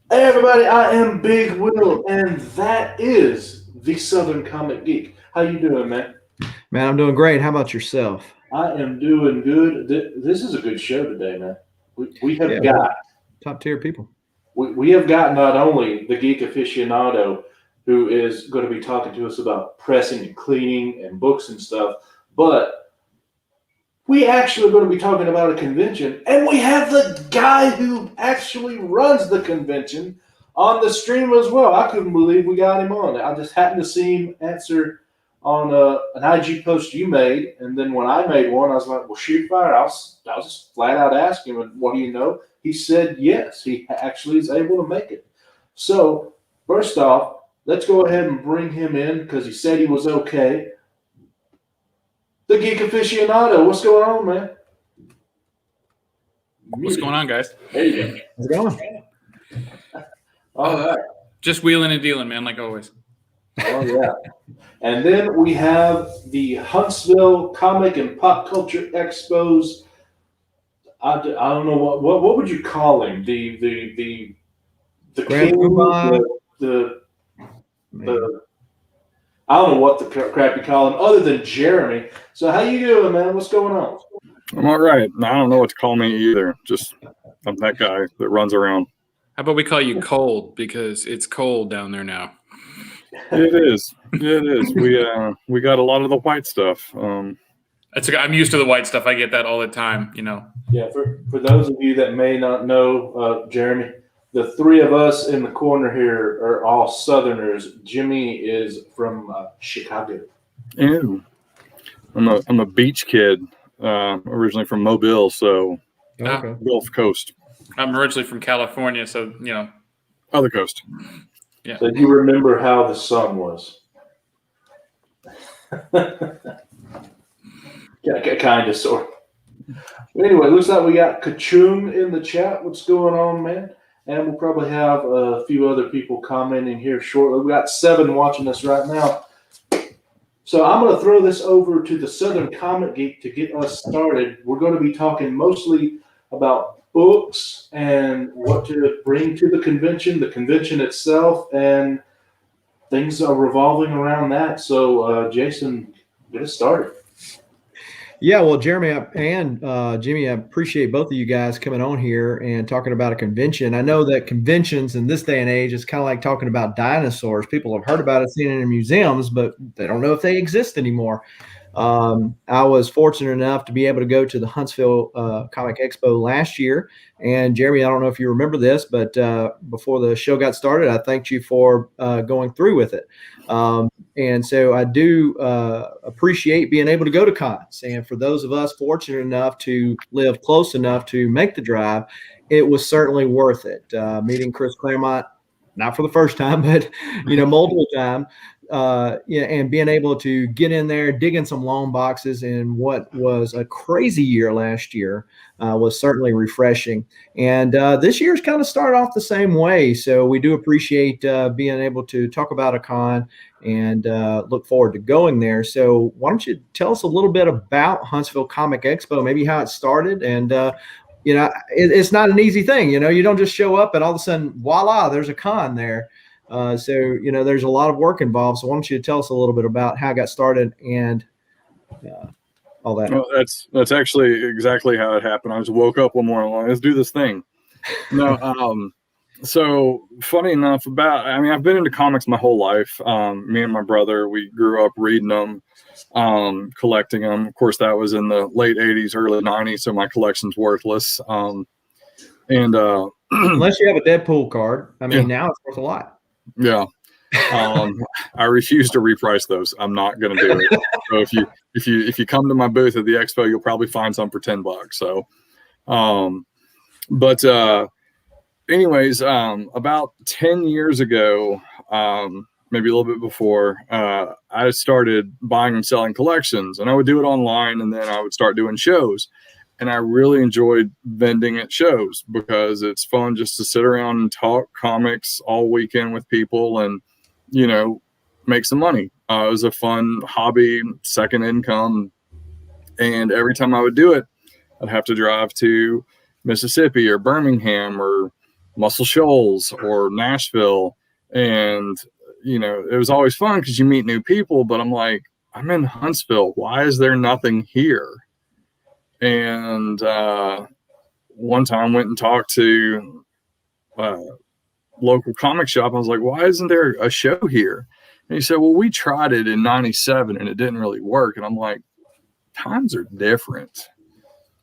Hey everybody, I am Big Will, and that is the Southern Comic Geek. How you doing, man? Man, I'm doing great. How about yourself? I am doing good. This is a good show today, man. We Yeah, have we got got top tier people. we have got not only the geek aficionado who is going to be talking to us about pressing and cleaning and books and stuff, but we actually are going to be talking about a convention, and we have the guy who actually runs the convention on the stream as well. I couldn't believe we got him on. I just happened to see him answer on an IG post you made, and then when I made one, I was like, "Well, shoot fire!" I'll just flat out ask him, "What do you know?" He said, "Yes, he actually is able to make it." So first off, let's go ahead and bring him in because he said he was okay. The geek aficionado, what's going on, man? What's Muted. going on, guys? There you go. How's it going? All right. Just wheeling and dealing, man, like always. Oh yeah. And then we have the Huntsville Comic and Pop Culture Expos. I don't know what would you call him? The Grand king, Poobah. the Man. the I don't know what the crap you call him other than Jeremy. So how you doing, man? What's going on? I'm all right. I don't know what to call me either. Just I'm that guy that runs around. How about we call you Cold because it's cold down there now? It is. It is. We got a lot of the white stuff. I'm used to the white stuff. I get that all the time. Yeah, for those of you that may not know, Jeremy, the three of us in the corner here are all Southerners. Jimmy is from Chicago. Ew. I'm a beach kid, originally from Mobile, so Okay. Gulf Coast, I'm originally from California, so other coast. yeah. So you remember how the sun was. Yeah, kind of, sort of. Anyway, looks like we got Kachung in the chat. What's going on, man? And we'll probably have a few other people commenting here shortly. We got 7 watching us right now. So I'm going to throw this over to the Southern Comic Geek to get us started. We're going to be talking mostly about books and what to bring to the convention itself, and things are revolving around that. So, Jason, get us started. Yeah, well, Jeremy and Jimmy, I appreciate both of you guys coming on here and talking about a convention. I know that conventions in this day and age is kind of like talking about dinosaurs. People have heard about it, seen it in museums, but they don't know if they exist anymore. I was fortunate enough to be able to go to the Huntsville Comic Expo last year. And Jeremy, I don't know if you remember this, but before the show got started, I thanked you for going through with it. And so I do appreciate being able to go to cons. And for those of us fortunate enough to live close enough to make the drive, it was certainly worth it. Meeting Chris Claremont, not for the first time, but multiple times. Yeah, and being able to get in there, dig in some long boxes in what was a crazy year last year was certainly refreshing. And this year's kind of started off the same way. So we do appreciate being able to talk about a con and look forward to going there. So why don't you tell us a little bit about Huntsville Comic Expo, maybe how it started and it's not an easy thing. You don't just show up and all of a sudden, voila, there's a con there. So there's a lot of work involved. So why don't you tell us a little bit about how it got started and all that? Well, that's actually exactly how it happened. I just woke up one morning, like, let's do this thing. No, so funny enough, I've been into comics my whole life. Me and my brother, we grew up reading them, collecting them. Of course, that was in the late '80s, early '90s, so my collection's worthless. And unless you have a Deadpool card, Yeah. now it's worth a lot. Yeah. I refuse to reprice those. I'm not going to do it. So if you come to my booth at the expo, you'll probably find some for $10. So, but anyways, about 10 years ago, maybe a little bit before, I started buying and selling collections, and I would do it online, and then I would start doing shows. And I really enjoyed vending at shows because it's fun just to sit around and talk comics all weekend with people and, make some money. It was a fun hobby, second income. And every time I would do it, I'd have to drive to Mississippi or Birmingham or Muscle Shoals or Nashville. And, you know, it was always fun because you meet new people, but I'm like, I'm in Huntsville. Why is there nothing here? And one time went and talked to a local comic shop. I was like, why isn't there a show here? And he said, well, we tried it in 97 and it didn't really work. And I'm like, times are different.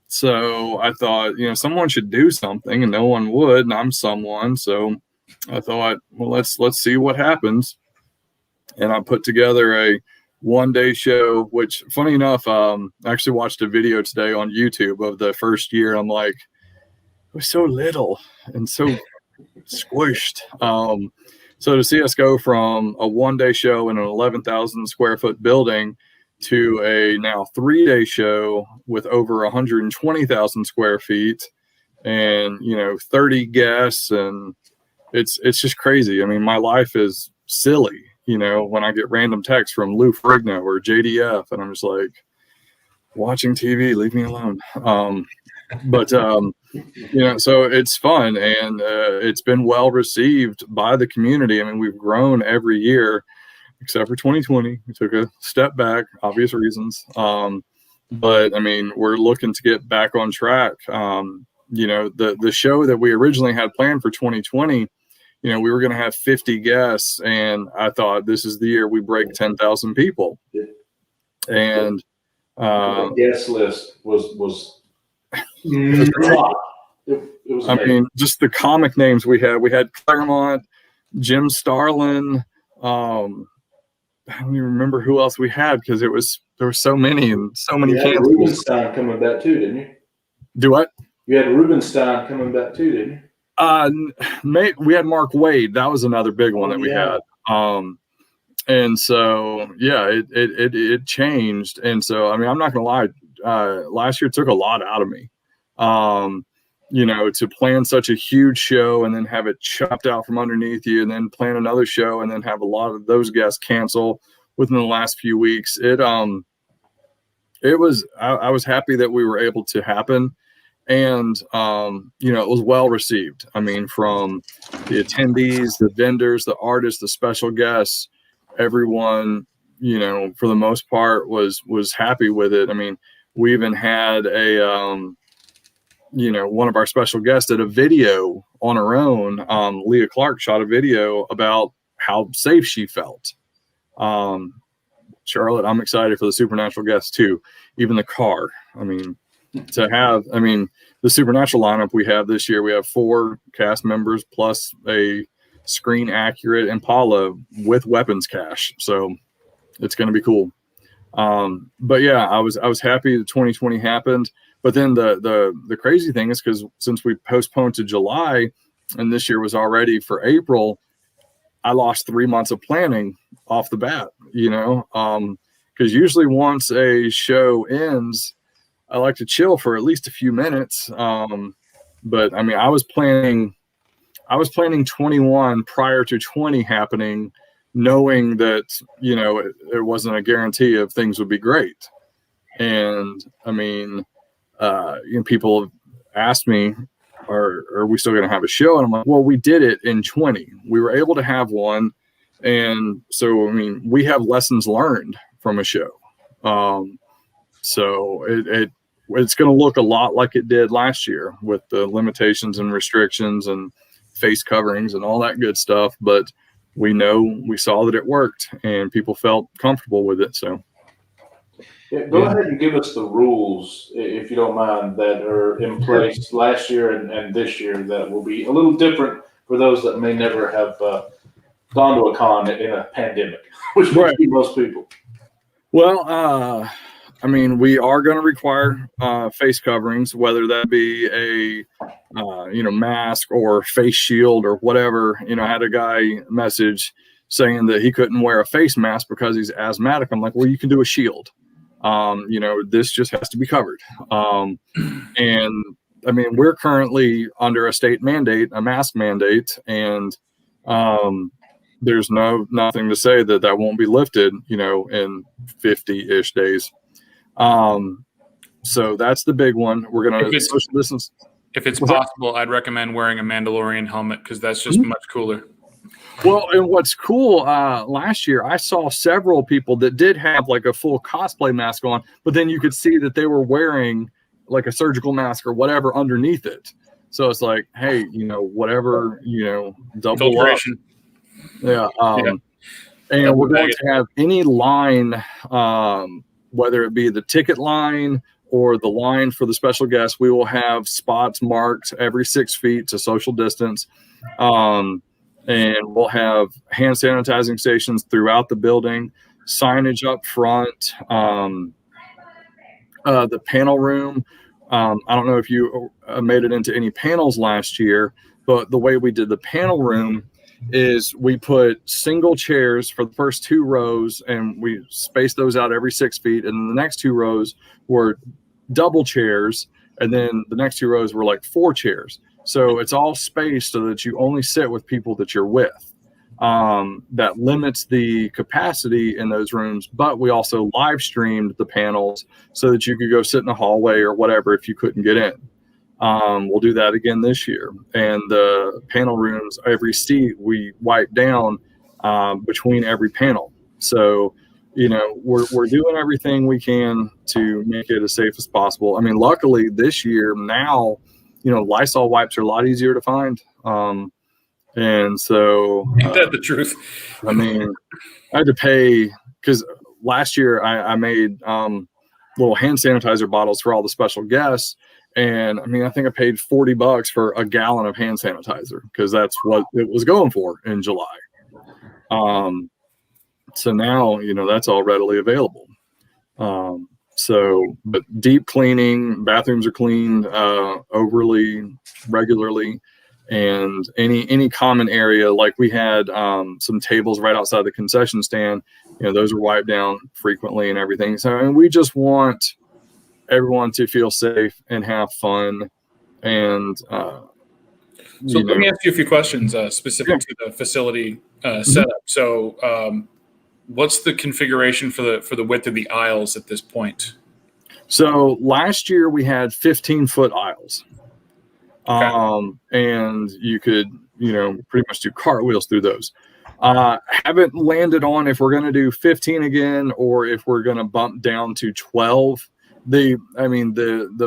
So I thought, you know, someone should do something, and no one would, and I'm someone. So I thought, well, let's see what happens. And I put together a one-day show, which, funny enough, I actually watched a video today on YouTube of the first year. I'm like, it was so little and so squished. So to see us go from a one-day show in an 11,000 square foot building to a now 3-day show with over 120,000 square feet and, you know, 30 guests, and it's just crazy. I mean, my life is silly, you know, when I get random texts from Lou Ferrigno or JDF, and I'm just like, watching TV, leave me alone. You know, so it's fun, and it's been well received by the community. I mean, we've grown every year except for 2020. We took a step back, obvious reasons. But I mean, we're looking to get back on track. You know, the show that we originally had planned for 2020, you know, we were going to have 50 guests, and I thought this is the year we break 10,000 people. And the guest list was it was I mean, just the comic names we had Claremont, Jim Starlin. I don't even remember who else we had because there were so many and so many. You had Rubenstein coming back too, didn't you? Do what? You had Rubenstein coming back too, didn't you? We had Mark Wade. That was another big one that we had. And so yeah, it changed. And so I mean, I'm not gonna lie. Last year took a lot out of me. You know, to plan such a huge show and then have it chopped out from underneath you, and then plan another show and then have a lot of those guests cancel within the last few weeks. I was happy that we were able to happen. And, you know, it was well received. I mean, from the attendees, the vendors, the artists, the special guests, everyone, you know, for the most part was happy with it. I mean, we even had you know, one of our special guests did a video on her own. Leah Clark shot a video about how safe she felt. Charlotte, I'm excited for the Supernatural guests too. Even the car. I mean, the Supernatural lineup we have this year, we have 4 cast members plus a screen accurate Impala with weapons cache. So it's going to be cool. But yeah, I was happy that 2020 happened. But then the crazy thing is, because since we postponed to July and this year was already for April, I lost 3 months of planning off the bat, you know, because usually once a show ends, I like to chill for at least a few minutes. But I mean, I was planning 21 prior to 20 happening, knowing that, you know, it wasn't a guarantee of things would be great. And I mean, you know, people have asked me, are we still going to have a show? And I'm like, well, we did it in 20. We were able to have one. And so, I mean, we have lessons learned from a show. So it's going to look a lot like it did last year with the limitations and restrictions and face coverings and all that good stuff. But we saw that it worked and people felt comfortable with it. So. Yeah, go ahead and give us the rules, if you don't mind, that are in place last year and this year that will be a little different for those that may never have gone to a con in a pandemic, which would be most people. Well, I mean, we are going to require face coverings, whether that be a you know, mask or face shield or whatever. You know, I had a guy message saying that he couldn't wear a face mask because he's asthmatic. I'm like, well, you can do a shield. You know, this just has to be covered. And I mean, we're currently under a state mandate, a mask mandate, and there's nothing to say that won't be lifted, you know, in 50-ish days. So that's the big one. We're going to social distance. If it's What's that? possible, I'd recommend wearing a Mandalorian helmet because that's just much cooler. Well, and what's cool, last year I saw several people that did have like a full cosplay mask on, but then you could see that they were wearing like a surgical mask or whatever underneath it. So it's like, hey, whatever, double up. Filtration. Yeah. Yeah. And Double we're going bag to have any line, whether it be the ticket line or the line for the special guests, we will have spots marked every 6 feet to social distance. And we'll have hand sanitizing stations throughout the building, signage up front, the panel room. I don't know if you made it into any panels last year, but the way we did the panel room is we put single chairs for the first 2 rows, and we spaced those out every 6 feet. And then the next 2 rows were double chairs, and then the next 2 rows were like 4 chairs. So it's all spaced so that you only sit with people that you're with. That limits the capacity in those rooms, but we also live streamed the panels so that you could go sit in the hallway or whatever if you couldn't get in. We'll do that again this year. And the panel rooms, every seat we wipe down between every panel. So, we're doing everything we can to make it as safe as possible. I mean, luckily this year now, Lysol wipes are a lot easier to find. And so, Ain't that the truth? I mean, I had to pay because last year I made little hand sanitizer bottles for all the special guests. And I mean, I think I paid $40 for a gallon of hand sanitizer because that's what it was going for in July. So now, that's all readily available. But deep cleaning, bathrooms are cleaned overly regularly, and any common area, like we had some tables right outside the concession stand, those are wiped down frequently and everything. So, and we just want everyone to feel safe and have fun. And so let me ask you a few questions specific to the facility setup. So what's the configuration for the width of the aisles at this point? So last year we had 15-foot aisles. Okay. And you could, pretty much do cartwheels through those. Haven't landed on if we're going to do 15 again or if we're going to bump down to 12. The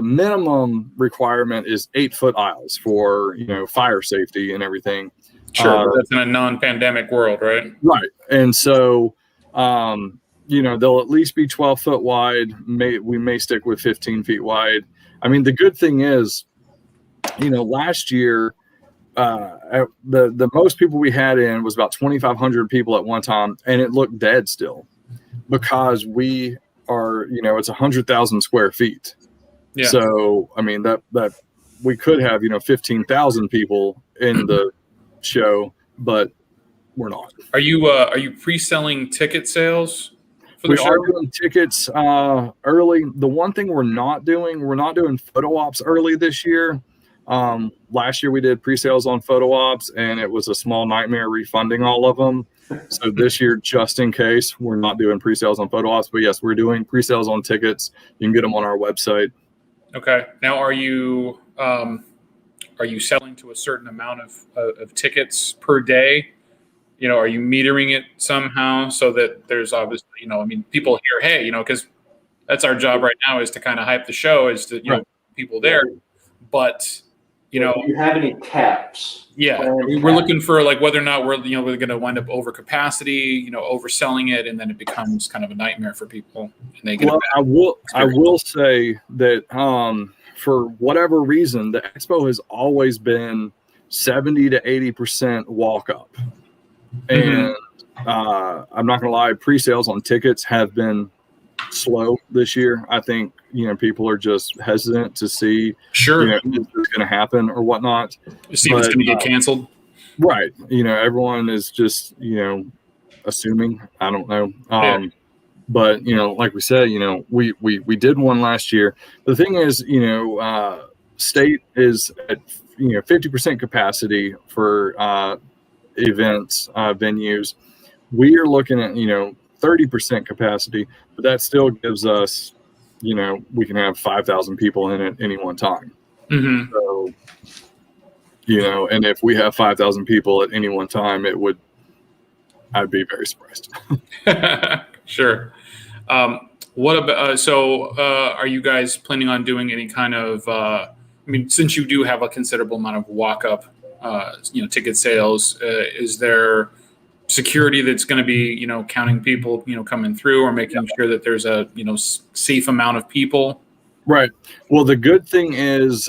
minimum requirement is 8-foot aisles for, fire safety and everything. Sure. That's in a non-pandemic world, right? Right. And so, they'll at least be 12-foot wide. We may stick with 15 feet wide. I mean, the good thing is, last year, the most people we had in was about 2,500 people at one time, and it looked dead still because we are, it's 100,000 square feet. Yeah. So, I mean, that we could have, 15,000 people in the show, but we're not. Are you pre-selling ticket sales for the show? We are doing tickets early. The one thing we're not doing photo ops early this year. Last year we did pre-sales on photo ops, and it was a small nightmare refunding all of them. So this year, just in case, we're not doing pre-sales on photo ops, but yes, we're doing pre-sales on tickets. You can get them on our website. Okay. Now, are you selling to a certain amount of tickets per day? Are you metering it somehow so that there's obviously, people hear, hey, because that's our job right now is to kind of hype the show, is to, right. People there. But, do you have any caps? Yeah, we're looking for like whether or not we're going to wind up over capacity, overselling it, and then it becomes kind of a nightmare for people. And they get I will say that for whatever reason, the Expo has always been 70 to 80% walk up, and I'm not going to lie, pre-sales on tickets have been slow this year. I think people are just hesitant to see is this going to happen or whatnot. See if it's going to get canceled. Right. Everyone is just assuming. I don't know. But like we said, we did one last year. The thing is, state is at 50% capacity for events, venues. We are looking at 30% capacity, but that still gives us, we can have 5,000 people in at any one time. Mm-hmm. So, and if we have 5,000 people at any one time, I'd be very surprised. Sure. What about, are you guys planning on doing any kind of, since you do have a considerable amount of walk-up, ticket sales, is there security that's going to be, counting people, coming through, or making sure that there's a, safe amount of people? Right. Well, the good thing is,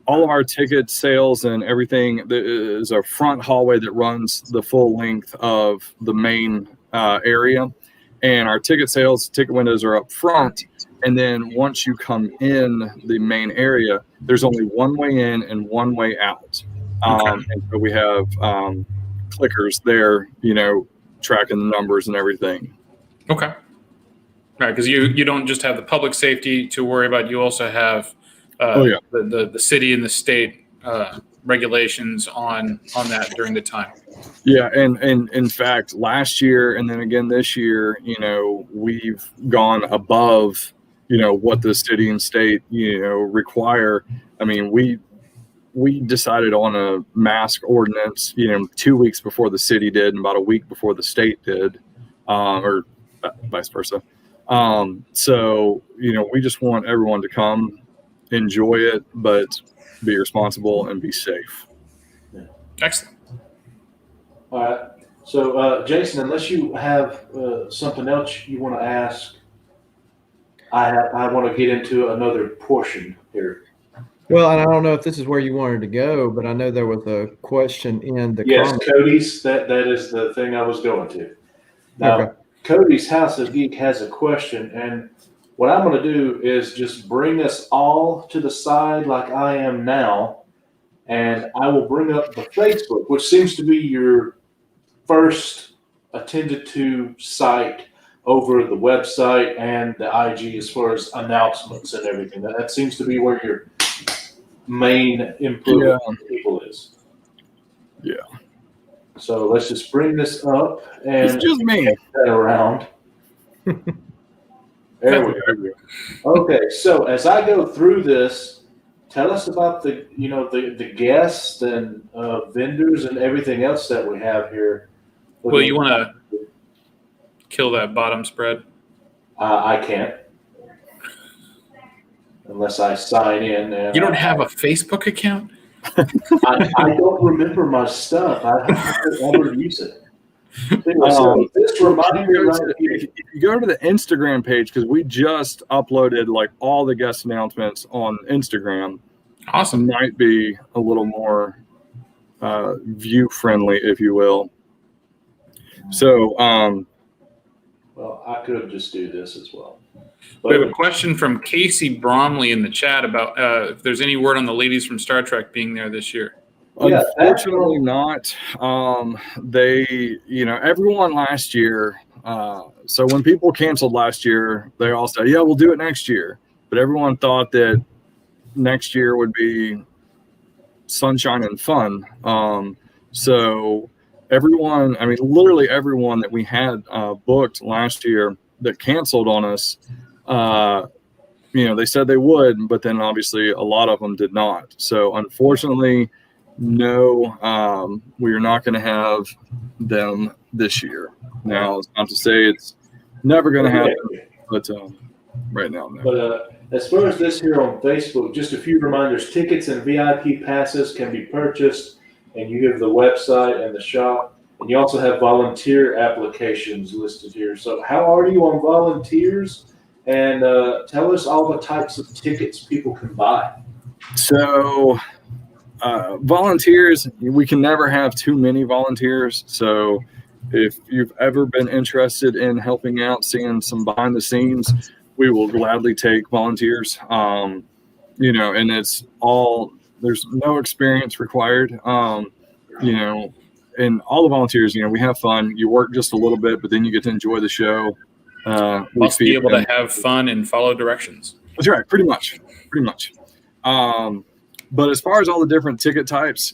all of our ticket sales and everything, there is a front hallway that runs the full length of the main area. And our ticket windows are up front. And then once you come in the main area, there's only one way in and one way out. And so we have clickers there, tracking the numbers and everything. Okay. Right, because you don't just have the public safety to worry about. You also have the city and the state regulations on that during the time. Yeah, and in fact, last year and then again this year, we've gone above, what the city and state, require. I mean, we decided on a mask ordinance, 2 weeks before the city did, and about a week before the state did, or vice versa. So, we just want everyone to come, enjoy it, but be responsible and be safe. Excellent. All right. So, Jason, unless you have something else you want to ask, I want to get into another portion here. Well, and I don't know if this is where you wanted to go, but I know there was a question in the Yes, comments. Cody's. That is the thing I was going to. Now, Okay. Cody's House of Geek has a question, and what I'm going to do is just bring us all to the side like I am now, and I will bring up the Facebook, which seems to be your first attended to site over the website and the IG as far as announcements and everything. That seems to be where your main input with people is. Yeah. So let's just bring this up and It's just me. get that around. There we go. Okay, so as I go through this, tell us about the guests and vendors and everything else that we have here. Well, you want to kill that bottom spread? I can't. Unless I sign in. And You don't have a Facebook account? I don't remember my stuff. I don't ever use it. So this reminder right here. If you go to the Instagram page, because we just uploaded like all the guest announcements on Instagram. Awesome. Might be a little more view friendly, if you will. So, Well, I could just do this as well. We have a question from Casey Bromley in the chat about if there's any word on the ladies from Star Trek being there this year. Yeah, unfortunately not. They, everyone last year. So when people canceled last year, they all said, "Yeah, we'll do it next year." But everyone thought that next year would be sunshine and fun. So everyone, literally everyone that we had booked last year that canceled on us, they said they would, but then obviously a lot of them did not. So unfortunately, no, we are not going to have them this year. Now, it's not to say it's never going to happen, but right now, no. But as far as this here on Facebook, just a few reminders. Tickets and VIP passes can be purchased, and you have the website and the shop. And you also have volunteer applications listed here. So how are you on volunteers? And tell us all the types of tickets people can buy. So volunteers, we can never have too many volunteers. So if you've ever been interested in helping out, seeing some behind the scenes, we will gladly take volunteers. And it's all, there's no experience required. And all the volunteers, we have fun. You work just a little bit, but then you get to enjoy the show. Must be able to have fun and follow directions. That's right, pretty much. But as far as all the different ticket types,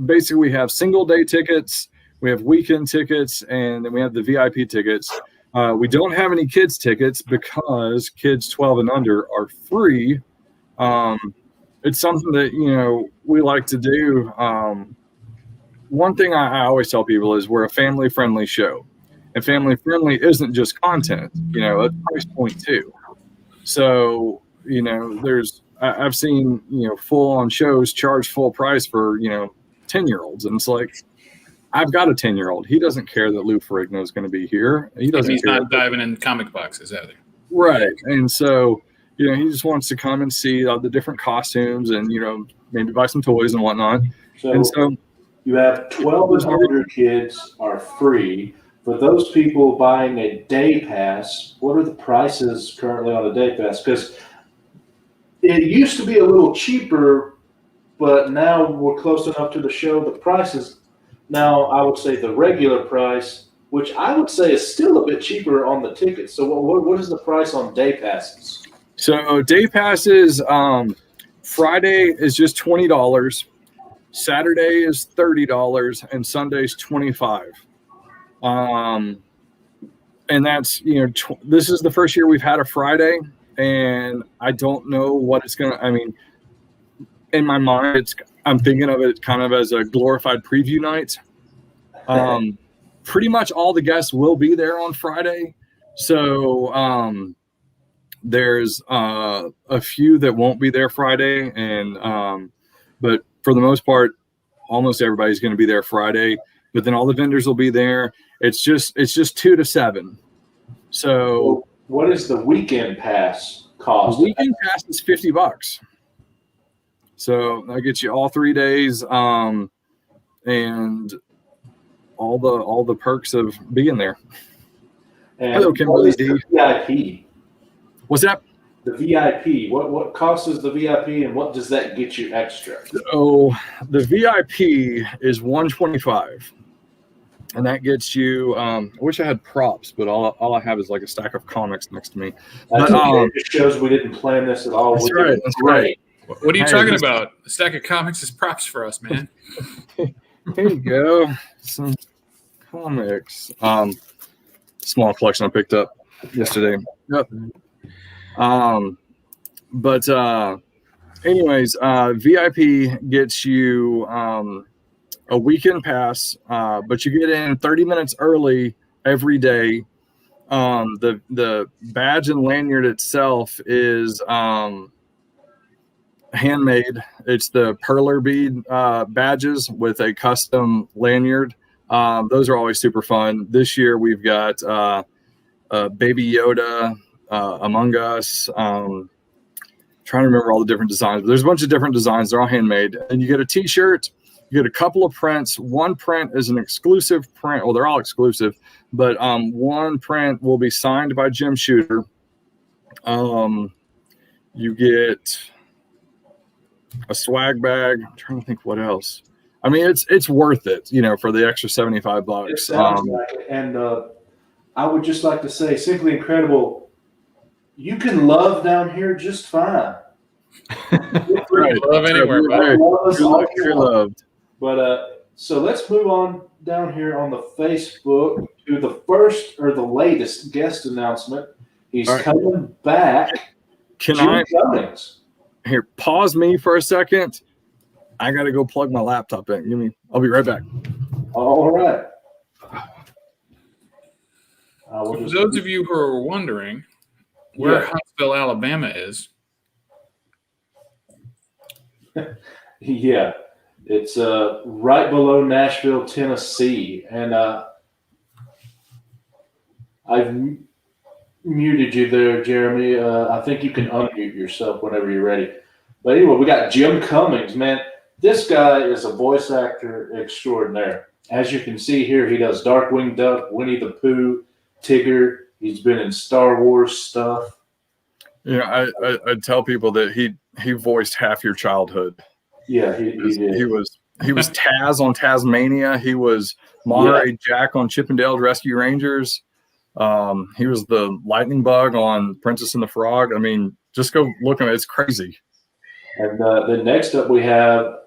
basically we have single day tickets, we have weekend tickets, and then we have the VIP tickets. We don't have any kids tickets because kids 12 and under are free. it's something that, you know, we like to do. One thing I always tell people is we're a family friendly show, and family friendly isn't just content, you know, it's price point too. So, you know, I've seen, you know, full on shows charge full price for, you know, 10-year-olds. And it's like, I've got a 10-year-old. He doesn't care that Lou Ferrigno is going to be here. He's not diving in comic boxes, either. Right. And so, you know, he just wants to come and see the different costumes and, you know, maybe buy some toys and whatnot. So you have 12 and older kids are free. For those people buying a day pass, what are the prices currently on a day pass? Because it used to be a little cheaper, but now we're close enough to the show. The prices now, I would say the regular price, which I would say is still a bit cheaper on the tickets. So what is the price on day passes? So day passes, Friday is just $20. Saturday is $30 and Sunday's $25. And that's, you know, this is the first year we've had a Friday, and I don't know what it's going to, I mean, in my mind, I'm thinking of it kind of as a glorified preview night. Pretty much all the guests will be there on Friday. So, there's a few that won't be there Friday, and but for the most part, almost everybody's going to be there Friday. But then all the vendors will be there. It's just 2 to 7. So what is the weekend pass cost? The weekend pass is $50. So that gets you all 3 days, and all the perks of being there. And hello, Kimberly D. VIP. What's that? The VIP. What cost is the VIP, and what does that get you extra? Oh, the VIP is $125, and that gets you. I wish I had props, but all I have is like a stack of comics next to me. That's But, okay. It shows we didn't plan this at all. That's right. That's right. What are you talking about? A stack of comics is props for us, man. Here you go. Some comics. Small collection I picked up yesterday. Yep. But anyways, VIP gets you a weekend pass, but you get in 30 minutes early every day. The badge and lanyard itself is handmade. It's the perler bead badges with a custom lanyard. Those are always super fun. This year we've got Baby Yoda, Among Us. Trying to remember all the different designs, but there's a bunch of different designs. They're all handmade. And you get a t-shirt, you get a couple of prints. One print is an exclusive print. Well, they're all exclusive, but one print will be signed by Jim Shooter. You get a swag bag. I'm trying to think what else. I mean, it's worth it, you know, for the extra $75. It sounds like it. And I would just like to say, simply incredible. You can love down here just fine. Right. Love anywhere, Right. You're loved. But so let's move on down here on the Facebook to the first or the latest guest announcement. He's All right. coming back. Can Jim I Cummings. here pause me for a second? I got to go plug my laptop in. I'll be right back. All right. For those of you who are wondering where Huntsville, Alabama is. Yeah, it's right below Nashville, Tennessee. And I've muted you there, Jeremy. I think you can unmute yourself whenever you're ready. But anyway, we got Jim Cummings, man. This guy is a voice actor extraordinaire. As you can see here, he does Darkwing Duck, Winnie the Pooh, Tigger. He's been in Star Wars stuff. Yeah, I tell people that he voiced half your childhood. Yeah, he did. He was Taz on Tasmania. He was Monterey Jack on Chippendale Rescue Rangers. He was the lightning bug on Princess and the Frog. I mean, just go look at it. It's crazy. And then next up we have,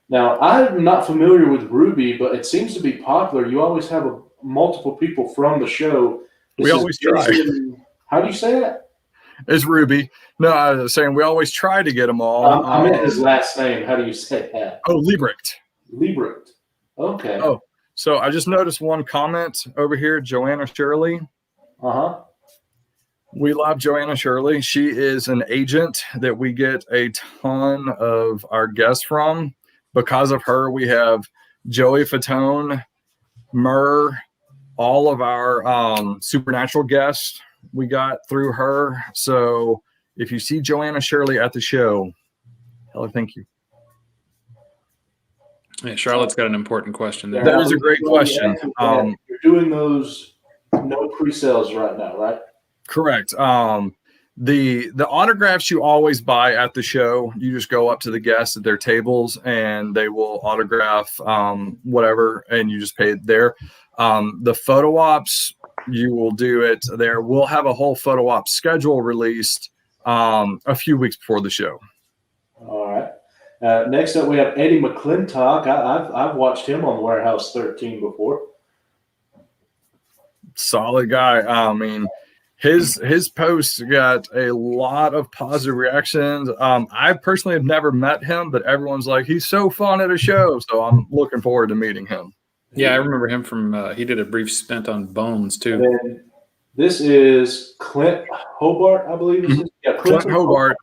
now I'm not familiar with Ruby, but it seems to be popular. You always have multiple people from the show. We always try. How do you say that? It's Ruby. No, I was saying we always try to get them all. I meant his last name. How do you say that? Oh, Liebrecht. Liebrecht. Okay. Oh, so I just noticed one comment over here, Joanna Shirley. Uh-huh. We love Joanna Shirley. She is an agent that we get a ton of our guests from. Because of her, we have Joey Fatone, Murr, all of our supernatural guests we got through her. So if you see Joanna Shirley at the show, tell her thank you. Yeah, Charlotte's got an important question there. That is a great question. You're doing those no pre-sales right now, right? Correct. The autographs you always buy at the show. You just go up to the guests at their tables and they will autograph whatever, and you just pay it there. The photo ops, you will do it there. We'll have a whole photo op schedule released a few weeks before the show. All right. Next up, we have Eddie McClintock. I've watched him on Warehouse 13 before. Solid guy. I mean, his posts got a lot of positive reactions. I personally have never met him, but everyone's like, he's so fun at a show. So I'm looking forward to meeting him. Yeah, I remember him from, he did a brief stint on Bones, too. And then this is Clint Hobart, I believe. Mm-hmm. Yeah, Clint Hobart.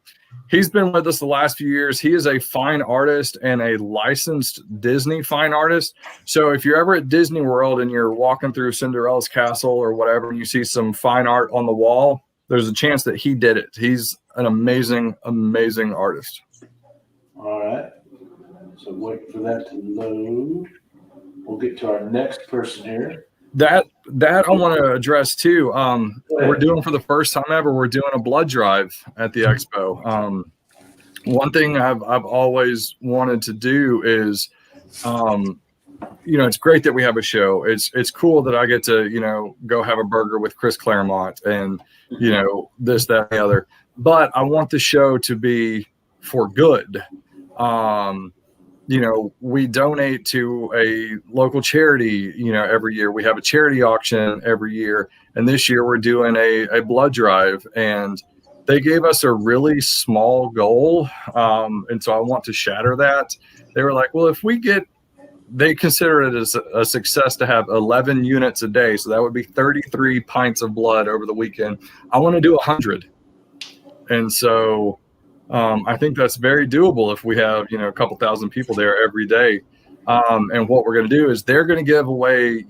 He's been with us the last few years. He is a fine artist and a licensed Disney fine artist. So if you're ever at Disney World and you're walking through Cinderella's castle or whatever, and you see some fine art on the wall, there's a chance that he did it. He's an amazing, amazing artist. All right. So wait for that to load. We'll get to our next person here. That I want to address too. We're doing for the first time ever. We're doing a blood drive at the Expo. One thing I've always wanted to do is, it's great that we have a show. It's cool that I get to go have a burger with Chris Claremont and this, that, and the other. But I want the show to be for good. We donate to a local charity, every year. We have a charity auction every year. And this year we're doing a blood drive, and they gave us a really small goal. And so I want to shatter that. They were like, well, they consider it as a success to have 11 units a day. So that would be 33 pints of blood over the weekend. I want to do 100. And so I think that's very doable if we have, a couple thousand people there every day. And what we're going to do is they're going to give away,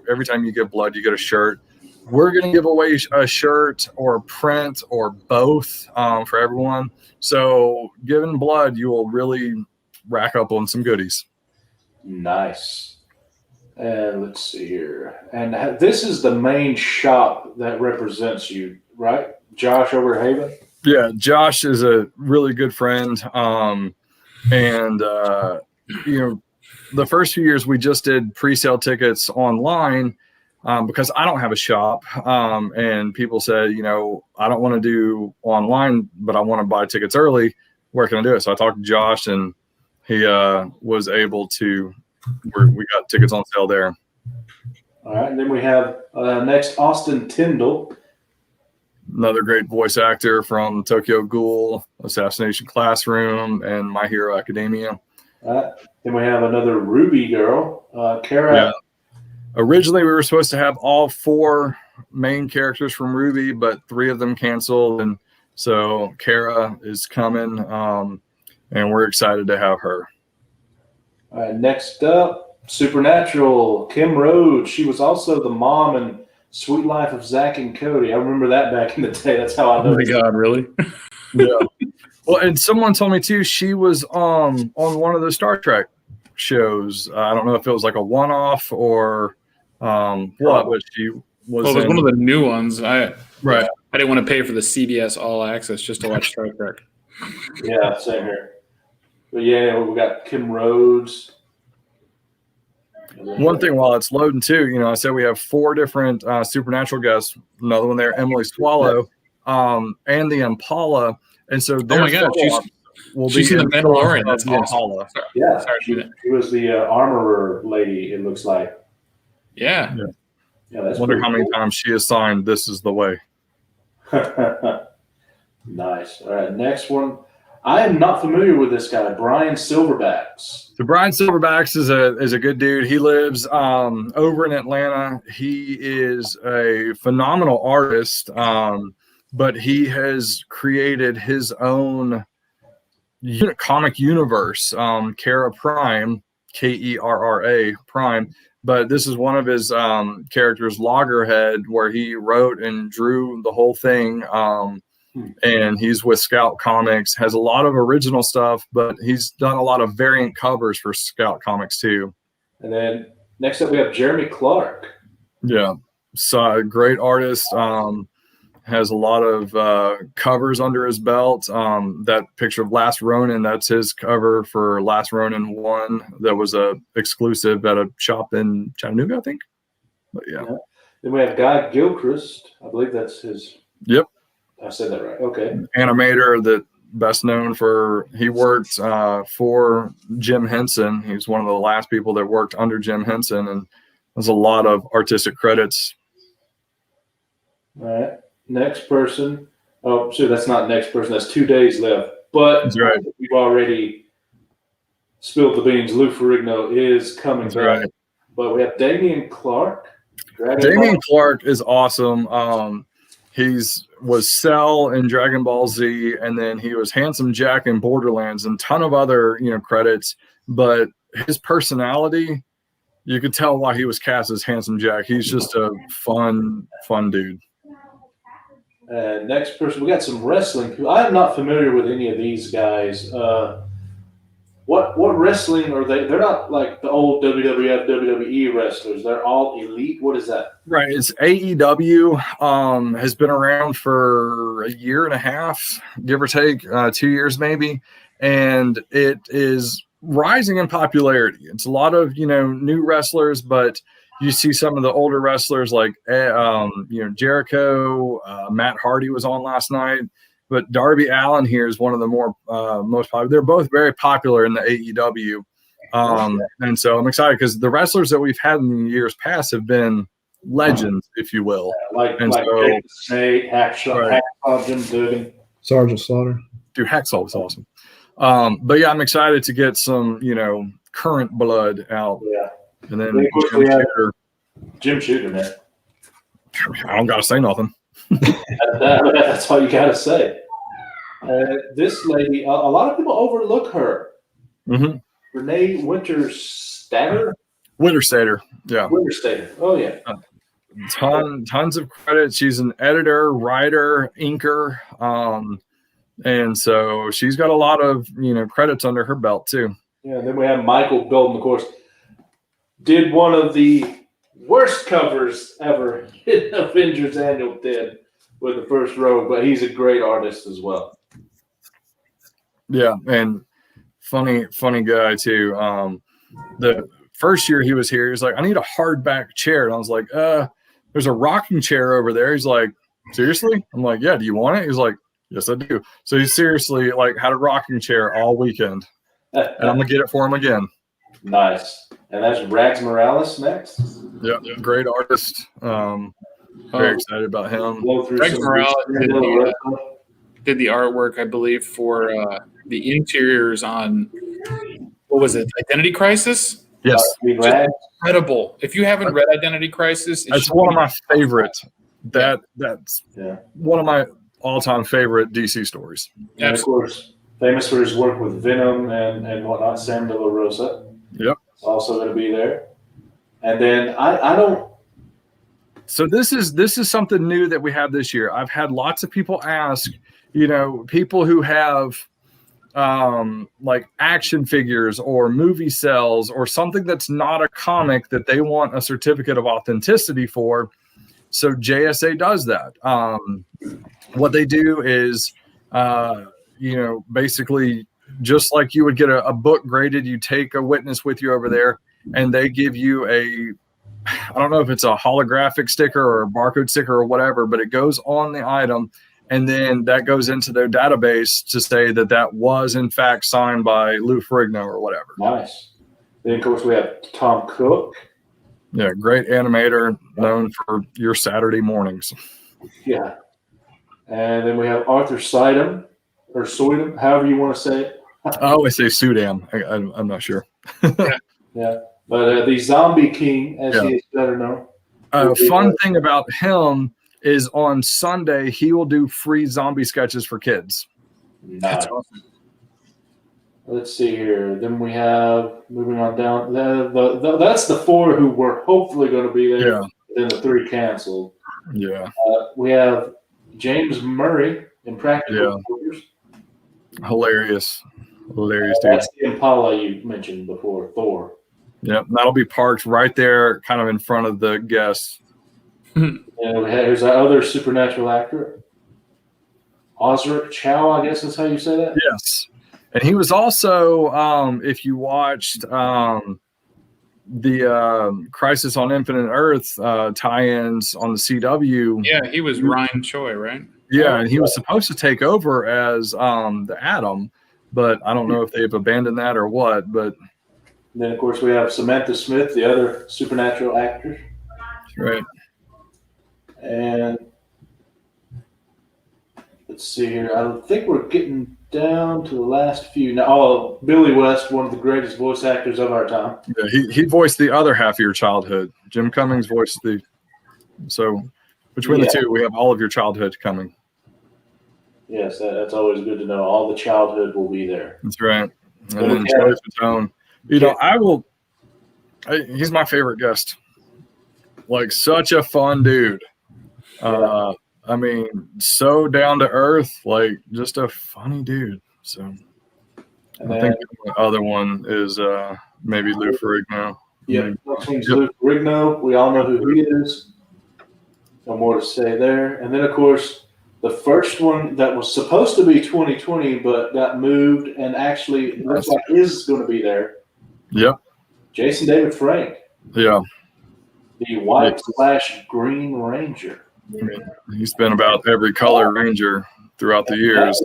every time you give blood, you get a shirt. We're going to give away a shirt or a print or both for everyone. So giving blood, you will really rack up on some goodies. Nice. And let's see here. And this is the main shop that represents you, right? Josh over at Haven? Yeah, Josh is a really good friend. The first few years we just did pre-sale tickets online because I don't have a shop. And people said, I don't want to do online, but I want to buy tickets early. Where can I do it? So I talked to Josh, and he was able to, we got tickets on sale there. All right. And then we have next Austin Tyndall. Another great voice actor from Tokyo Ghoul, Assassination Classroom, and My Hero Academia. Then we have another Ruby girl, Kara. Yeah. Originally, we were supposed to have all 4 main characters from Ruby, but 3 of them canceled. And so Kara is coming, and we're excited to have her. All right, next up, Supernatural, Kim Rhodes. She was also the mom in Sweet Life of Zach and Cody. I remember that back in the day. That's how I know. Oh my God, really? Yeah. Well, and someone told me too, she was on one of the Star Trek shows. I don't know if it was like a one-off or what, but she was. Well, it was one of the new ones. Right. I didn't want to pay for the CBS All Access just to watch Star Trek. Yeah, same here. But yeah, we got Kim Rhodes. One thing while it's loading too, I said we have 4 different supernatural guests. Another one there, Emily Swallow, and the Impala. And so, oh my God, she's in the Mandalorian. That's Impala. Sorry. Yeah, Sorry, she was the armorer lady. It looks like. Yeah. Yeah, that's. Wonder how many times she has signed "This Is the Way." Nice. All right, next one. I am not familiar with this guy, Brian Silverbacks. So Brian Silverbacks is a good dude. He lives over in Atlanta. He is a phenomenal artist, but he has created his own comic universe, Kara Prime, Kerra Prime. But this is one of his characters, Loggerhead, where he wrote and drew the whole thing. And he's with Scout Comics, has a lot of original stuff, but he's done a lot of variant covers for Scout Comics too. And then next up we have Jeremy Clark. Yeah, so great artist. Has a lot of covers under his belt. That picture of Last Ronin, that's his cover for Last Ronin 1. That was a exclusive at a shop in Chattanooga, I think. But yeah. Then we have Guy Gilchrist. I believe that's his. Yep. I said that right. Okay. Animator that best known for, he worked for Jim Henson. He was one of the last people that worked under Jim Henson, and there's a lot of artistic credits. All right. Next person. Oh, sure. That's not next person. That's 2 days left. But That's right. We've already spilled the beans. Lou Ferrigno is coming That's back. right. But we have Damian Clark. Damian Clark is awesome. Was Cell in Dragon Ball Z, and then he was Handsome Jack in Borderlands, and a ton of other credits. But his personality, you could tell why he was cast as Handsome Jack. He's just a fun dude. Next person, we got some wrestling. I'm not familiar with any of these guys. What wrestling are they? They're not like the old WWF, WWE wrestlers. They're all elite. What is that? Right. It's AEW. Has been around for a year and a half, give or take, 2 years maybe, and it is rising in popularity. It's a lot of new wrestlers, but you see some of the older wrestlers like Jericho. Matt Hardy was on last night. But Darby Allin here is one of the most popular. They're both very popular in the AEW. And so I'm excited because the wrestlers that we've had in the years past have been legends, if you will. Like Snake, Hacksaw, Jim Duggan. Sergeant Slaughter. Dude, Hacksaw was awesome. But yeah, I'm excited to get some, current blood out. Yeah. And then Jim Shooter, man. I don't got to say nothing. That's all you got to say. This lady, a lot of people overlook her. Mm-hmm. Renee Winterstatter. Yeah. Winterstatter. Oh yeah. Tons of credits. She's an editor, writer, inker, and so she's got a lot of credits under her belt too. Yeah. Then we have Michael Golden, of course. Did one of the worst covers ever in Avengers Annual 10 with the first row, but he's a great artist as well. Yeah, and funny guy too. The first year he was here, he was like, I need a hardback chair. And I was like, there's a rocking chair over there. He's like, seriously? I'm like, yeah, do you want it? He's like, yes, I do. So he seriously had a rocking chair all weekend. And I'm gonna get it for him again. Nice. And that's Rags Morales next. Yeah, great artist. Very excited about him. Rags Morales did the artwork, I believe, for the interiors on, what was it, Identity Crisis? Yes. Incredible. If you haven't read Identity Crisis, it's one of my favorite. That's one of my all-time favorite DC stories. And of course, famous for his work with Venom and whatnot, Sam De La Rosa. Yep. Also going to be there. And then I don't. So this is something new that we have this year. I've had lots of people ask, people who have action figures or movie cells or something that's not a comic that they want a certificate of authenticity for. So JSA does that. What they do is, basically just like you would get a book graded, you take a witness with you over there and they give you I don't know if it's a holographic sticker or a barcode sticker or whatever, but it goes on the item. And then that goes into their database to say that was in fact signed by Lou Ferrigno or whatever. Nice. Then of course we have Tom Cook. Yeah, great animator, known for your Saturday mornings. Yeah. And then we have Arthur Sidem, or Soydem, however you want to say it. I always say Sudam. I'm not sure. Yeah. But the Zombie King, as Yeah. he is better known. Fun thing about him is on Sunday, he will do free zombie sketches for kids. Nice. awesome. Let's see here. Then we have, moving on down, that's the 4 who were hopefully going to be there. Yeah. Then the 3 canceled. Yeah. We have James Murray in Practical Jokers. Hilarious dude. That's the Impala you mentioned before, Thor. Yep, that'll be parked right there, kind of in front of the guests. And here's that other supernatural actor, Osric Chow, I guess is how you say that. Yes, and he was also, if you watched the Crisis on Infinite Earth tie-ins on the CW. Yeah, he was Ryan Choi, right? Yeah, and he was supposed to take over as the Atom, but I don't know if they've abandoned that or what. But and then, of course, we have Samantha Smith, the other supernatural actor. Right. And let's see here. I think we're getting down to the last few. Now, Billy West, one of the greatest voice actors of our time. Yeah, he voiced the other half of your childhood. Jim Cummings voiced the. So between the two, we have all of your childhood coming. Yes, that's always good to know. All the childhood will be there. That's right. And then Joey Fatone. You know, he's my favorite guest. Like, such a fun dude. I mean, so down to earth, like just a funny dude. So and I think the other one is maybe Lou Ferrigno. Yeah, Lou Ferrigno. We all know who he is. No more to say there. And then, of course, the first one that was supposed to be 2020 but got moved and actually looks like is going to be there. Yep. Jason David Frank. Yeah. The white/green Ranger. I mean, he's been about every color Ranger throughout the years.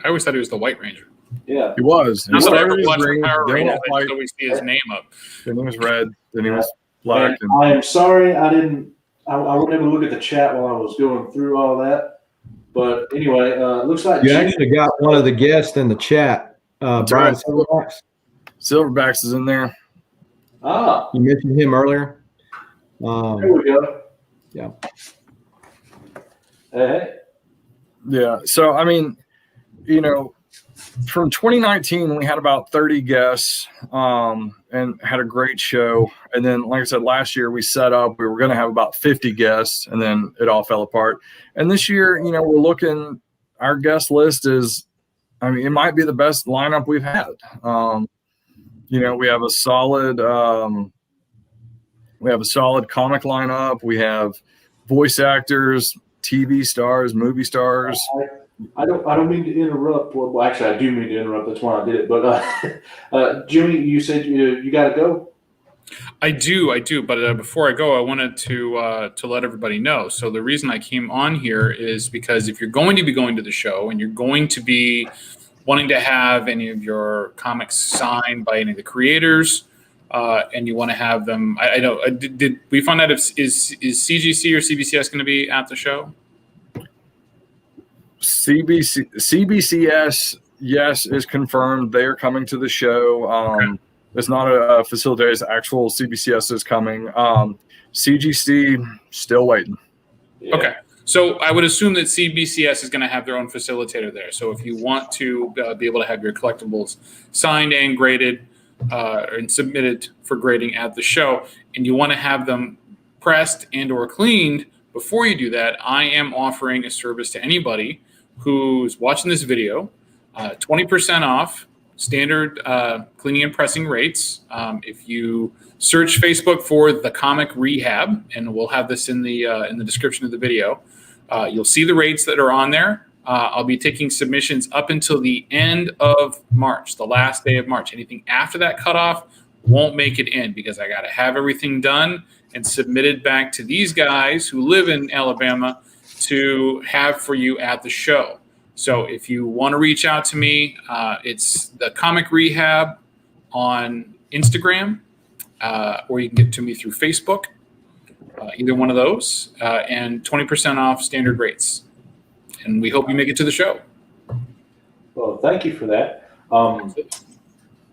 I always thought he was the White Ranger. Yeah. He was. Not that I ever He watched green, Power then he Rangers. was I just always see his name up. Then he was red. Then he was black. And I am sorry I didn't. I wasn't able to look at the chat while I was going through all that. But anyway, it looks like you actually got one of the guests in the chat. Brian right. Silverbacks. Silverbacks is in there. You mentioned him earlier. There we go. Yeah. Hey. Yeah. So, I mean, you know, from 2019, we had about 30 guests and had a great show. And then, like I said, last year we set up, we were going to have about 50 guests, and then it all fell apart. And this year, you know, we're looking, our guest list is, I mean, it might be the best lineup we've had. You know, we have a solid comic lineup. We have voice actors, TV stars, movie stars. I don't mean to interrupt. Well, actually, I do mean to interrupt. That's why I did it. But Jimmy, you said you got to go. I do. But before I go, I wanted to let everybody know. So the reason I came on here is because if you're going to be going to the show and you're going to be wanting to have any of your comics signed by any of the creators, and you want to have them, I know. Did we find out if is CGC or CBCS going to be at the show? CBCS, yes, is confirmed. They are coming to the show. Okay. It's not a facilitator. It's actual CBCS is coming. CGC, still waiting. Yeah. Okay. So I would assume that CBCS is going to have their own facilitator there. So if you want to be able to have your collectibles signed and graded and submitted for grading at the show, and you want to have them pressed and or cleaned, before you do that, I am offering a service to anybody who's watching this video, 20% off standard cleaning and pressing rates. If you search Facebook for the comic Rehab, and we'll have this in the description of the video, you'll see the rates that are on there. I'll be taking submissions up until the end of March, the last day of March. Anything after that cutoff won't make it in because I got to have everything done and submitted back to these guys who live in Alabama to have for you at the show. So if you want to reach out to me, it's the Comic Rehab on Instagram, or you can get to me through Facebook, either one of those, and 20% off standard rates. and we hope you make it to the show. Well, thank you for that.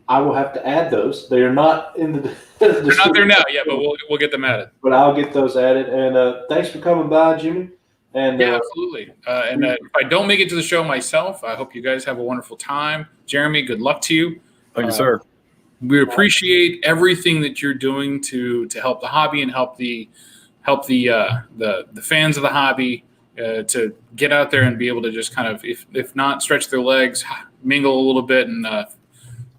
I will have to add those. They are not in the. They're not there now, yeah, but we'll get them added. But I'll get those added. And thanks for coming by, Jimmy. And yeah, absolutely. And if I don't make it to the show myself, I hope you guys have a wonderful time. Jeremy, good luck to you. Thank you, sir. We appreciate everything that you're doing to help the hobby and help the fans of the hobby to get out there and be able to just kind of, if not stretch their legs, mingle a little bit and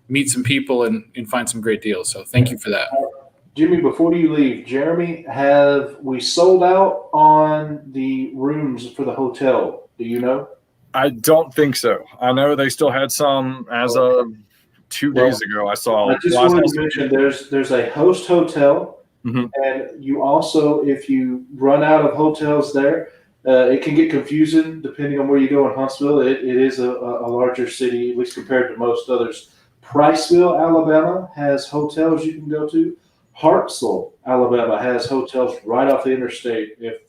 meet some people and find some great deals. So thank you for that. Jimmy, before you leave, Jeremy, have we sold out on the rooms for the hotel? Do you know? I don't think so. I know they still had some as of 2 days ago. I saw. I just wanted to mention there's a host hotel, and you also, if you run out of hotels there, it can get confusing depending on where you go in Huntsville. It is a larger city, at least compared to most others. Priceville, Alabama has hotels you can go to. Hartsville, Alabama has hotels right off the interstate if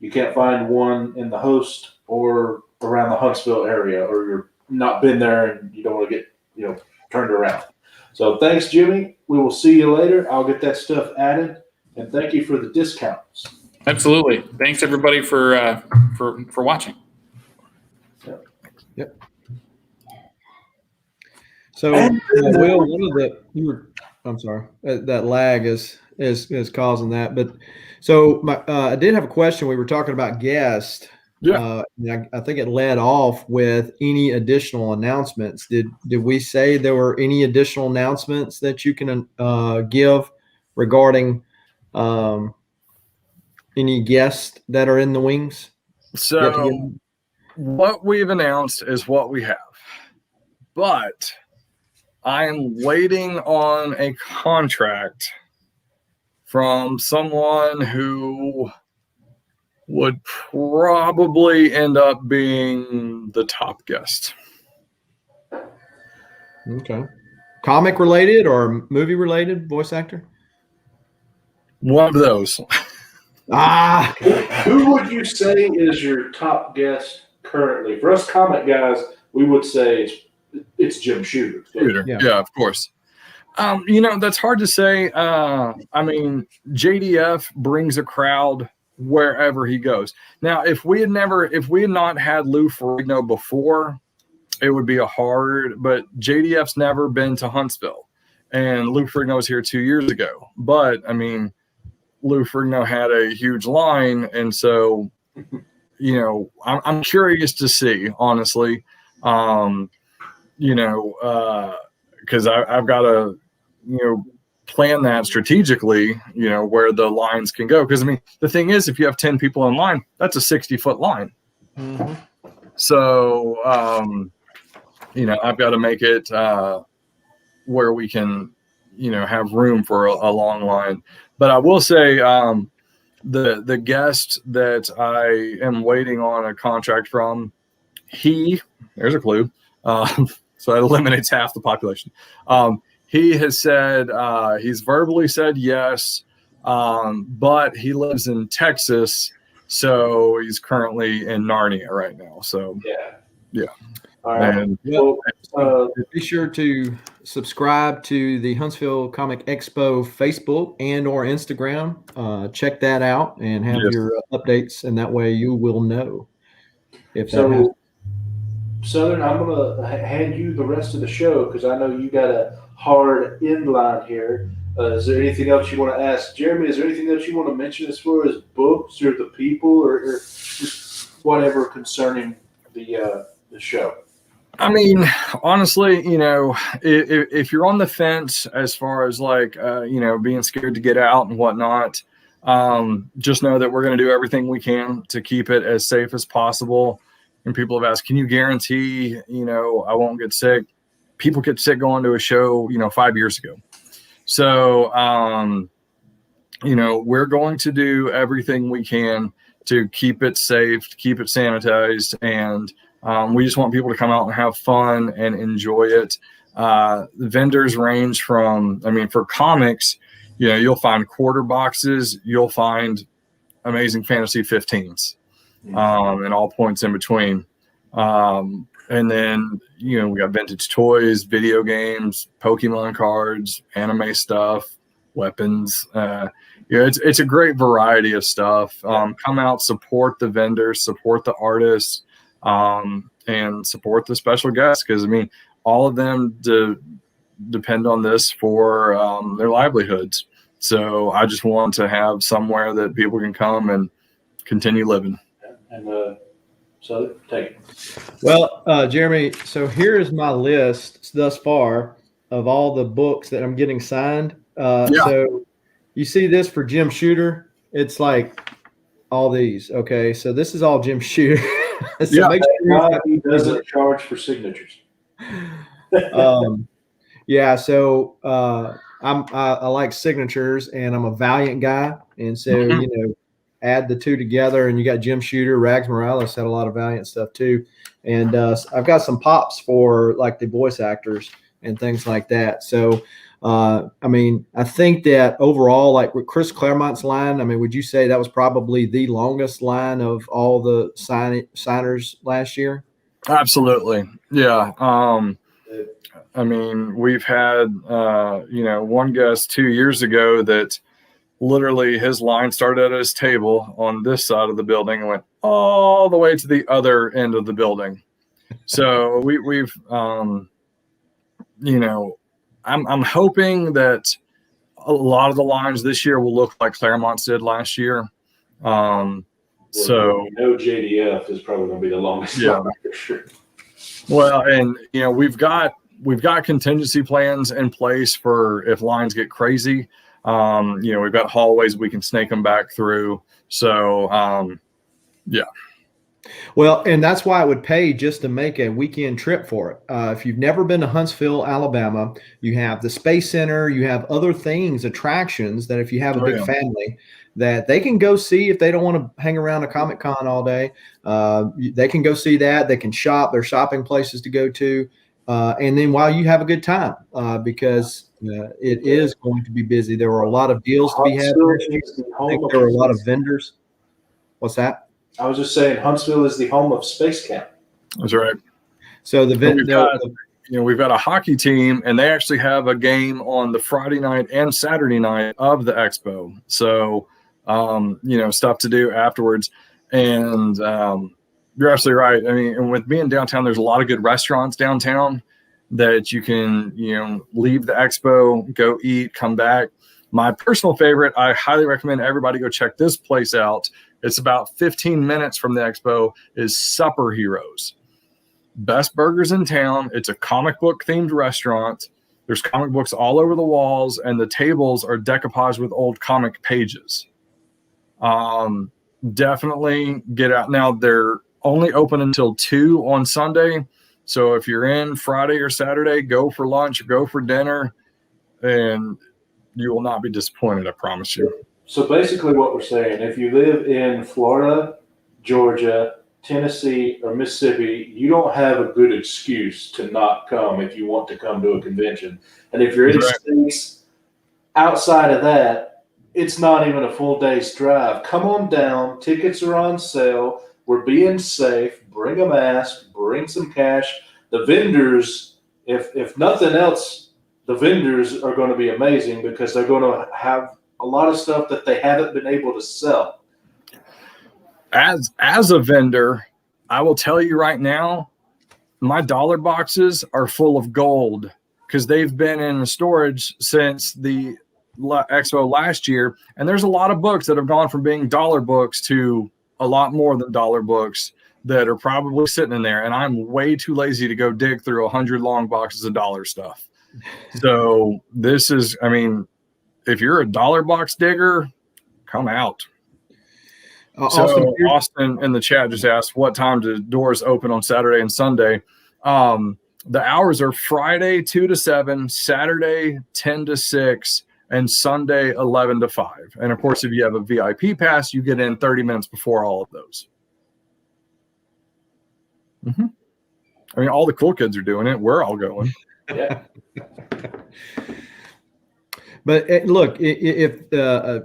you can't find one in the host or around the Huntsville area, or you're not been there and you don't want to get turned around. So thanks, Jimmy. We will see you later. I'll get that stuff added, and thank you for the discounts. Absolutely. Thanks everybody for watching. Yep. So, Will, I'm sorry, that lag is causing that. But so I did have a question. We were talking about guests. Yeah. I think it led off with any additional announcements. Did we say there were any additional announcements that you can give regarding any guests that are in the wings? So what we've announced is what we have, but I am waiting on a contract from someone who would probably end up being the top guest. Okay. Comic related or movie related, voice actor? One of those. Who would you say is your top guest currently? For us comic guys, we would say it's Jim Shooter. Yeah, of course. That's hard to say. I mean, JDF brings a crowd wherever he goes. Now, if we had not had Lou Ferrigno before, it would be but JDF's never been to Huntsville, and Lou Ferrigno was here 2 years ago. But I mean, Lou Ferrigno had a huge line, and so I'm curious to see, honestly, because I've got to plan that strategically, where the lines can go. Because I mean, the thing is, if you have 10 people in line, that's a 60-foot line. Mm-hmm. So, I've got to make it where we can, have room for a long line. But I will say, the guest that I am waiting on a contract from, there's a clue. So that eliminates half the population. He has said, he's verbally said yes, but he lives in Texas, so he's currently in Narnia right now. So yeah. All right. And, be sure to subscribe to the Huntsville Comic Expo Facebook and or Instagram. Check that out and have your updates, and that way you will know if that happens. Southern, I'm going to hand you the rest of the show because I know you got a hard inline here. Is there anything else you want to ask? Jeremy, is there anything else you want to mention as far as books or the people or just whatever concerning the show? I mean, honestly, if you're on the fence as far as being scared to get out and whatnot, just know that we're going to do everything we can to keep it as safe as possible. And people have asked, can you guarantee, I won't get sick? People get sick going to a show, 5 years ago. So, we're going to do everything we can to keep it safe, to keep it sanitized. And we just want people to come out and have fun and enjoy it. The vendors range from, for comics, you'll find quarter boxes, you'll find Amazing Fantasy 15s. and all points in between. And then, we got vintage toys, video games, Pokemon cards, anime stuff, weapons. It's a great variety of stuff. Come out, support the vendors, support the artists, and support the special guests. Because, all of them depend on this for their livelihoods. So I just want to have somewhere that people can come and continue living. And so take it. Well, Jeremy, so here is my list thus far of all the books that I'm getting signed. So you see this for Jim Shooter. It's like all these. Okay, so this is all Jim Shooter. So make sure he doesn't charge for signatures. Yeah, so I like signatures, and I'm a Valiant guy, and so add the two together, and you got Jim Shooter, Rags Morales had a lot of Valiant stuff too, and I've got some pops for like the voice actors and things like that. So I think that overall, like with Chris Claremont's line, would you say that was probably the longest line of all the signers last year? Absolutely, yeah. We've had one guest 2 years ago that literally his line started at his table on this side of the building and went all the way to the other end of the building. So we've I'm hoping that a lot of the lines this year will look like Claremont's did last year. So no JDF is probably going to be the longest line for sure. Well, and we've got contingency plans in place for if lines get crazy. We've got hallways we can snake them back through. So, yeah. Well, and that's why it would pay just to make a weekend trip for it. If you've never been to Huntsville, Alabama, you have the Space Center, you have other things, attractions that if you have a big family, that they can go see if they don't want to hang around a Comic Con all day. They can go see that. They can shop. There's shopping places to go to. And then while you have a good time, because it is going to be busy. There were a lot of deals to be had. I think there were a lot of vendors. What's that? I was just saying, Huntsville is the home of Space Camp. That's right. So we've got a hockey team, and they actually have a game on the Friday night and Saturday night of the Expo. So, stuff to do afterwards. And you're absolutely right. And with being downtown, there's a lot of good restaurants downtown that you can, leave the Expo, go eat, come back. My personal favorite, I highly recommend everybody go check this place out. It's about 15 minutes from the Expo, is Supper Heroes. Best burgers in town. It's a comic book themed restaurant. There's comic books all over the walls, and the tables are decoupaged with old comic pages. Definitely get out. Now, they're only open until 2 on Sunday. So if you're in Friday or Saturday, go for lunch or go for dinner, and you will not be disappointed, I promise you. So basically what we're saying, if you live in Florida, Georgia, Tennessee, or Mississippi, you don't have a good excuse to not come if you want to come to a convention. And if you're in states outside of that, it's not even a full day's drive. Come on down. Tickets are on sale. We're being safe. Bring a mask. Bring some cash. The vendors, if nothing else, the vendors are going to be amazing because they're going to have a lot of stuff that they haven't been able to sell. As a vendor, I will tell you right now, my dollar boxes are full of gold because they've been in storage since the Expo last year. And there's a lot of books that have gone from being dollar books to a lot more than dollar books that are probably sitting in there. And I'm way too lazy to go dig through 100 long boxes of dollar stuff. So this is, if you're a dollar box digger, come out. Austin in the chat just asked, what time do doors open on Saturday and Sunday? The hours are Friday 2 to 7, Saturday 10 to 6, and Sunday 11 to 5. And of course, if you have a VIP pass, you get in 30 minutes before all of those. All the cool kids are doing it. We're all going. Yeah. But look, if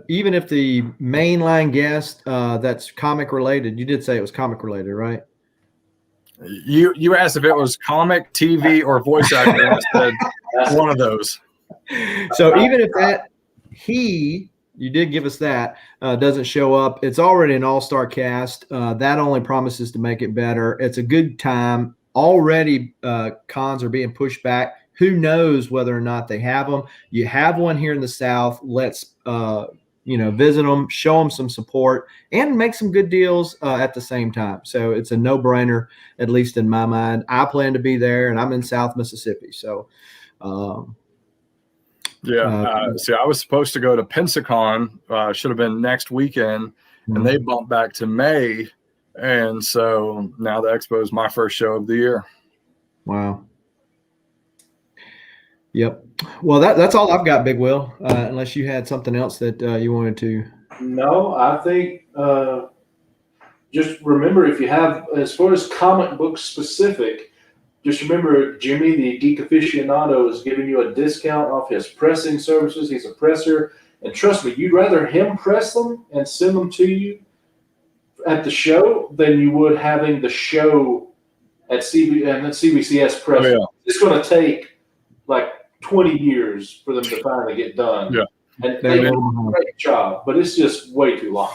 even if the mainline guest that's comic related, you did say it was comic related, right? You asked if it was comic, TV, or voice actor, and I said one of those. So even if that you did give us that doesn't show up, it's already an all-star cast. That only promises to make it better. It's a good time. Already cons are being pushed back. Who knows whether or not they have them? You have one here in the South. Let's visit them, show them some support, and make some good deals at the same time. So it's a no-brainer, at least in my mind. I plan to be there, and I'm in South Mississippi. So see, I was supposed to go to Pensacon, should have been next weekend, and they bumped back to May. And so now the Expo is my first show of the year. Wow. Yep. Well, that's all I've got, Big Will, unless you had something else that you wanted to. No, I think just remember, if you have, as far as comic book specific, just remember Jimmy, the geek aficionado, is giving you a discount off his pressing services. He's a presser. And trust me, you'd rather him press them and send them to you at the show than you would having the show at CBCS press. Oh, yeah. It's going to take like 20 years for them to finally get done. Yeah. And they do a great job, but it's just way too long.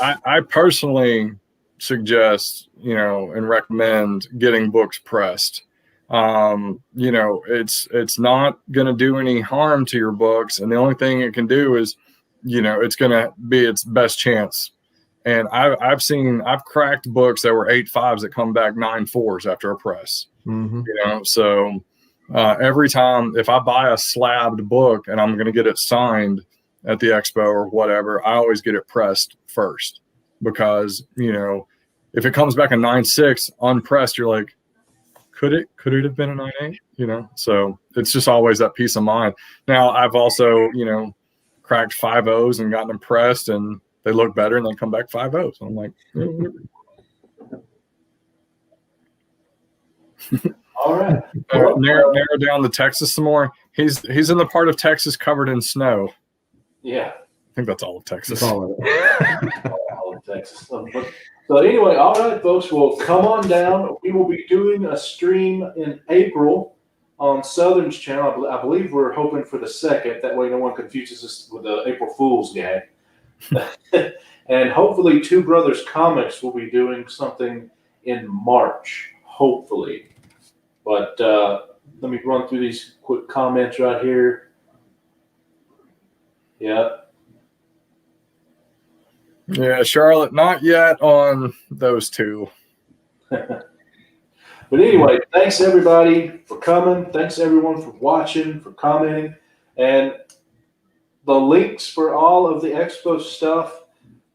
I personally suggest, and recommend getting books pressed. It's not going to do any harm to your books. And the only thing it can do is, it's going to be its best chance. And I've cracked books that were 8.5s that come back 9.4s after a press. Mm-hmm. So every time if I buy a slabbed book and I'm going to get it signed at the Expo or whatever, I always get it pressed first, because if it comes back a 9.6 unpressed, you're like, could it have been a 9.8? So it's just always that peace of mind. Now I've also cracked 5.0s and gotten them pressed, and they look better, and they come back 5.0s. So I'm like, all right. Narrow down the Texas some more. He's in the part of Texas covered in snow. Yeah. I think that's all of Texas. That's all of it. All of Texas. So anyway, all right, folks. Well, come on down. We will be doing a stream in April on Southern's channel. I believe we're hoping for the 2nd. That way no one confuses us with the April Fool's gag. And hopefully Two Brothers Comics will be doing something in March, hopefully. But let me run through these quick comments right here. Yeah, Charlotte, not yet on those two. But anyway, thanks everybody for coming. Thanks everyone for watching, for commenting. And the links for all of the Expo stuff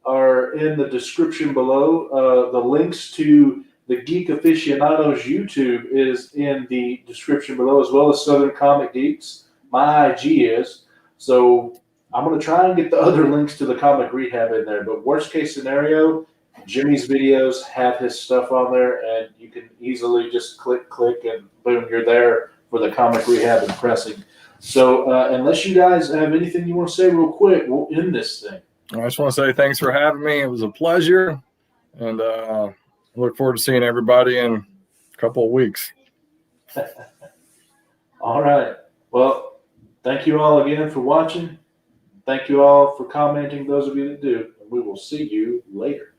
are in the description below. The links to the Geek Aficionados YouTube is in the description below, as well as Southern Comic Geeks. My IG is. So I'm going to try and get the other links to the Comic Rehab in there. But worst case scenario, Jimmy's videos have his stuff on there, and you can easily just click, and boom, you're there for the Comic Rehab and pressing. So unless you guys have anything you want to say real quick, we'll end this thing. I just want to say thanks for having me. It was a pleasure. And look forward to seeing everybody in a couple of weeks. All right. Well, thank you all again for watching. Thank you all for commenting, those of you that do. And we will see you later.